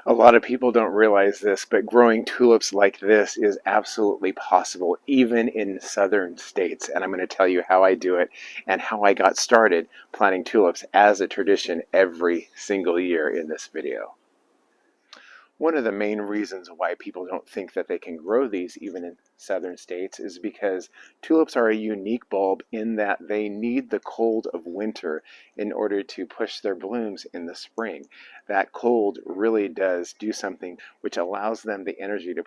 A lot of people don't realize this, but growing tulips like this is absolutely possible, even in southern states. And I'm going to tell you how I do it and how I got started planting tulips as a tradition every single year in this video. One of the main reasons why people don't think that they can grow these even in southern states is because tulips are a unique bulb in that they need the cold of winter in order to push their blooms in the spring. That cold really does do something which allows them the energy to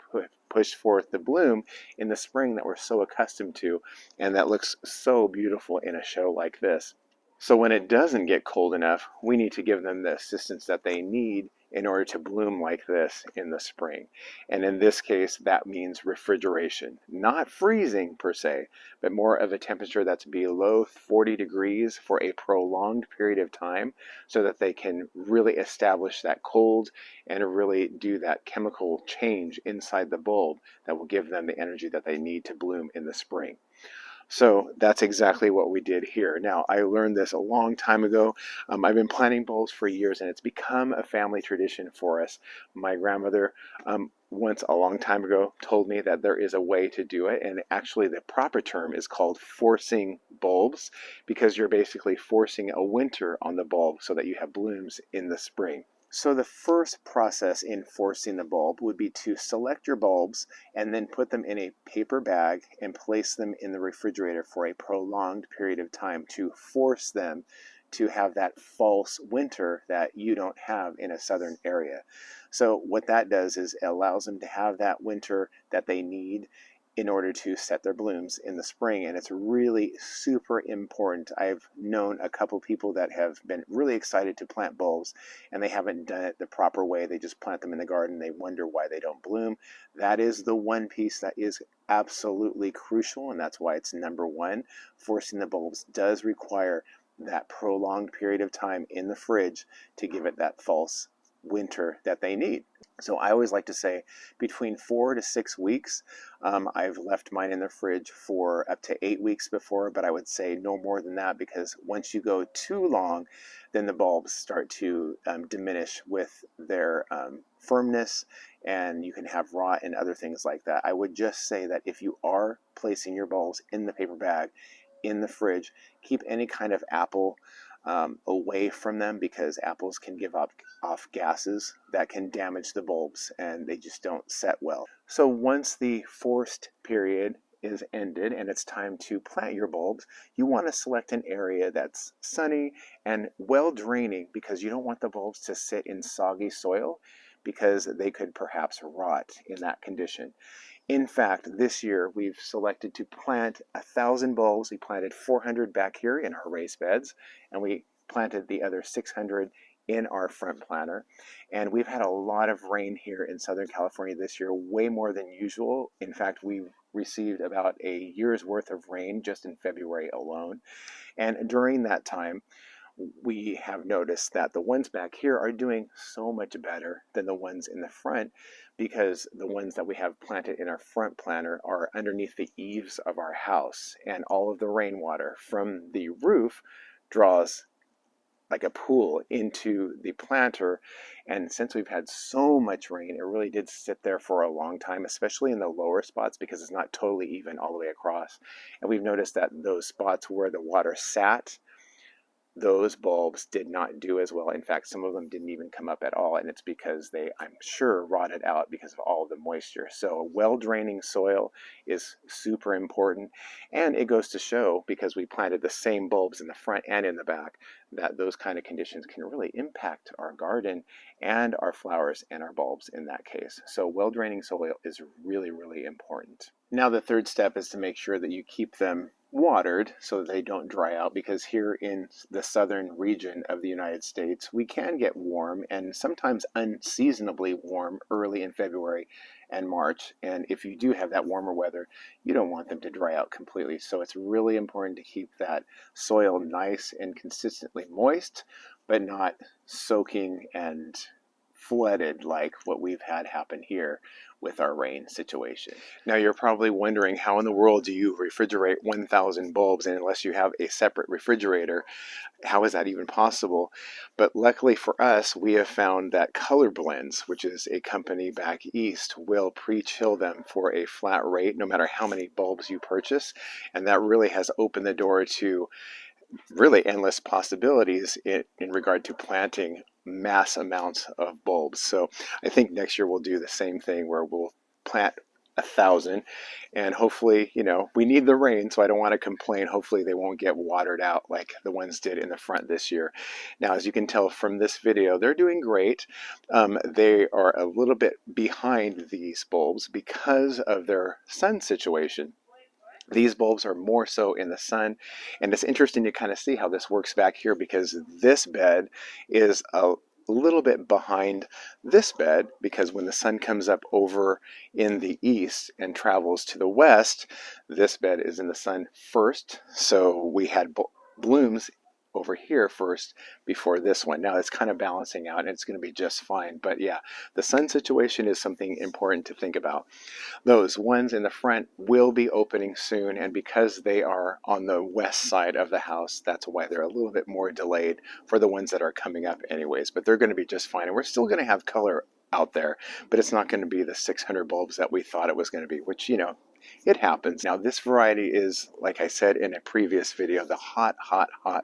push forth the bloom in the spring that we're so accustomed to and that looks so beautiful in a show like this. So when it doesn't get cold enough, we need to give them the assistance that they need in order to bloom like this in the spring. And in this case, that means refrigeration. Not freezing per se, but more of a temperature that's below 40 degrees for a prolonged period of time so that they can really establish that cold and really do that chemical change inside the bulb that will give them the energy that they need to bloom in the spring. So that's exactly what we did here. Now, I learned this a long time ago. I've been planting bulbs for years, and it's become a family tradition for us. My grandmother, once a long time ago, told me that there is a way to do it, and actually the proper term is called forcing bulbs, because you're basically forcing a winter on the bulb so that you have blooms in the spring. So the first process in forcing the bulb would be to select your bulbs and then put them in a paper bag and place them in the refrigerator for a prolonged period of time to force them to have that false winter that you don't have in a southern area. So what that does is it allows them to have that winter that they need in order to set their blooms in the spring, and it's really super important. I've known a couple people that have been really excited to plant bulbs and they haven't done it the proper way. They just plant them in the garden. They wonder why they don't bloom. That is the one piece that is absolutely crucial, and that's why it's number one. Forcing the bulbs does require that prolonged period of time in the fridge to give it that false winter that they need. So I always like to say between 4 to 6 weeks. I've left mine in the fridge for up to 8 weeks before, but I would say no more than that, because once you go too long, then the bulbs start to diminish with their firmness, and you can have rot and other things like that. I would just say that if you are placing your bulbs in the paper bag in the fridge, keep any kind of apple away from them, because apples can give off gases that can damage the bulbs and they just don't set well. So once the forced period is ended and it's time to plant your bulbs, you want to select an area that's sunny and well draining, because you don't want the bulbs to sit in soggy soil, because they could perhaps rot in that condition. In fact, this year we've selected to plant 1,000 bulbs. We planted 400 back here in our raised beds, and we planted the other 600 in our front planter. And we've had a lot of rain here in Southern California this year, way more than usual. In fact, we received about a year's worth of rain just in February alone. And during that time, we have noticed that the ones back here are doing so much better than the ones in the front, because the ones that we have planted in our front planter are underneath the eaves of our house, and all of the rainwater from the roof draws like a pool into the planter. And since we've had so much rain, it really did sit there for a long time, especially in the lower spots, because it's not totally even all the way across. And we've noticed that those spots where the water sat, those bulbs did not do as well. In fact, some of them didn't even come up at all, and it's because they, I'm sure, rotted out because of all the moisture. So well-draining soil is super important, and it goes to show, because we planted the same bulbs in the front and in the back, that those kind of conditions can really impact our garden and our flowers and our bulbs in that case. So well-draining soil is really, really important. Now the third step is to make sure that you keep them watered so that they don't dry out, because here in the southern region of the United States, we can get warm, and sometimes unseasonably warm, early in February and March. And if you do have that warmer weather, you don't want them to dry out completely. So it's really important to keep that soil nice and consistently moist, but not soaking and flooded like what we've had happen here with our rain situation. Now you're probably wondering, how in the world do you refrigerate 1,000 bulbs? And unless you have a separate refrigerator, how is that even possible? But luckily for us, we have found that Color Blends, which is a company back east, will pre-chill them for a flat rate no matter how many bulbs you purchase. And that really has opened the door to really endless possibilities in regard to planting mass amounts of bulbs. So I think next year we'll do the same thing where we'll plant 1,000, and hopefully, we need the rain, so I don't want to complain. Hopefully they won't get watered out like the ones did in the front this year. Now, as you can tell from this video, they're doing great. They are a little bit behind these bulbs because of their sun situation. These bulbs are more so in the sun, and it's interesting to kind of see how this works back here, because this bed is a little bit behind this bed, because when the sun comes up over in the east and travels to the west, this bed is in the sun first. So we had blooms over here first before this one. Now it's kind of balancing out and it's going to be just fine. But yeah, the sun situation is something important to think about. Those ones in the front will be opening soon, and because they are on the west side of the house, that's why they're a little bit more delayed for the ones that are coming up anyways. But they're going to be just fine, and we're still going to have color out there, but it's not going to be the 600 bulbs that we thought it was going to be, which, it happens. Now, this variety is, like I said in a previous video, the hot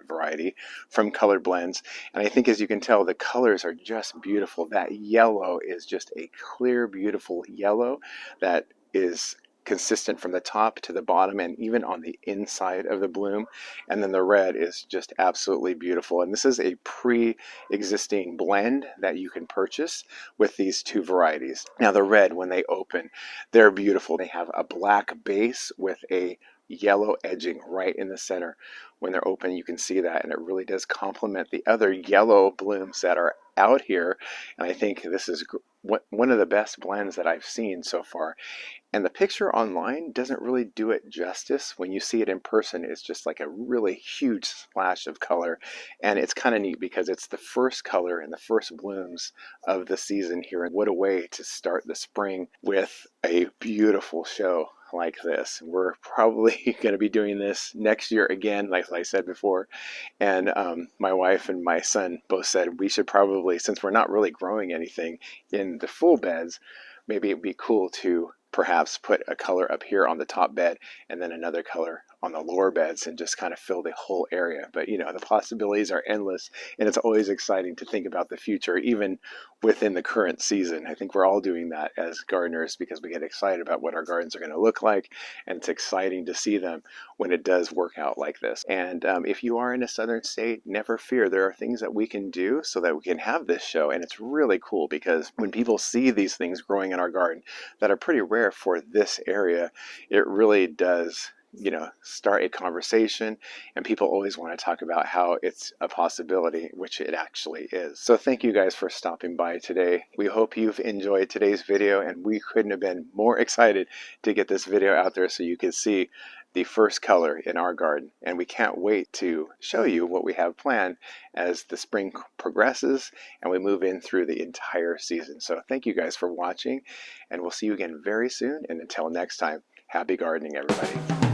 variety from Color Blends. And I think, as you can tell, the colors are just beautiful. That yellow is just a clear, beautiful yellow that is consistent from the top to the bottom and even on the inside of the bloom. And then the red is just absolutely beautiful. And this is a pre-existing blend that you can purchase with these two varieties. Now, the red, when they open, they're beautiful. They have a black base with a yellow edging right in the center. When they're open, you can see that, and it really does complement the other yellow blooms that are out here. And I think this is one of the best blends that I've seen so far. And the picture online doesn't really do it justice. When you see it in person, it's just like a really huge splash of color. And it's kind of neat because it's the first color and the first blooms of the season here. And what a way to start the spring with a beautiful show like this. We're probably going to be doing this next year again, like I said before. And my wife and my son both said we should probably, since we're not really growing anything in the full beds, maybe it'd be cool to perhaps put a color up here on the top bed and then another color on the lower beds and just kind of fill the whole area. But the possibilities are endless, and it's always exciting to think about the future, even within the current season. I think we're all doing that as gardeners because we get excited about what our gardens are going to look like, and it's exciting to see them when it does work out like this. And if you are in a southern state, never fear. There are things that we can do so that we can have this show, and it's really cool because when people see these things growing in our garden that are pretty rare for this area, it really does start a conversation, and people always want to talk about how it's a possibility, which it actually is. So thank you guys for stopping by today. We hope you've enjoyed today's video, and we couldn't have been more excited to get this video out there so you can see the first color in our garden. And we can't wait to show you what we have planned as the spring progresses and we move in through the entire season. So thank you guys for watching, and we'll see you again very soon. And until next time, happy gardening, everybody.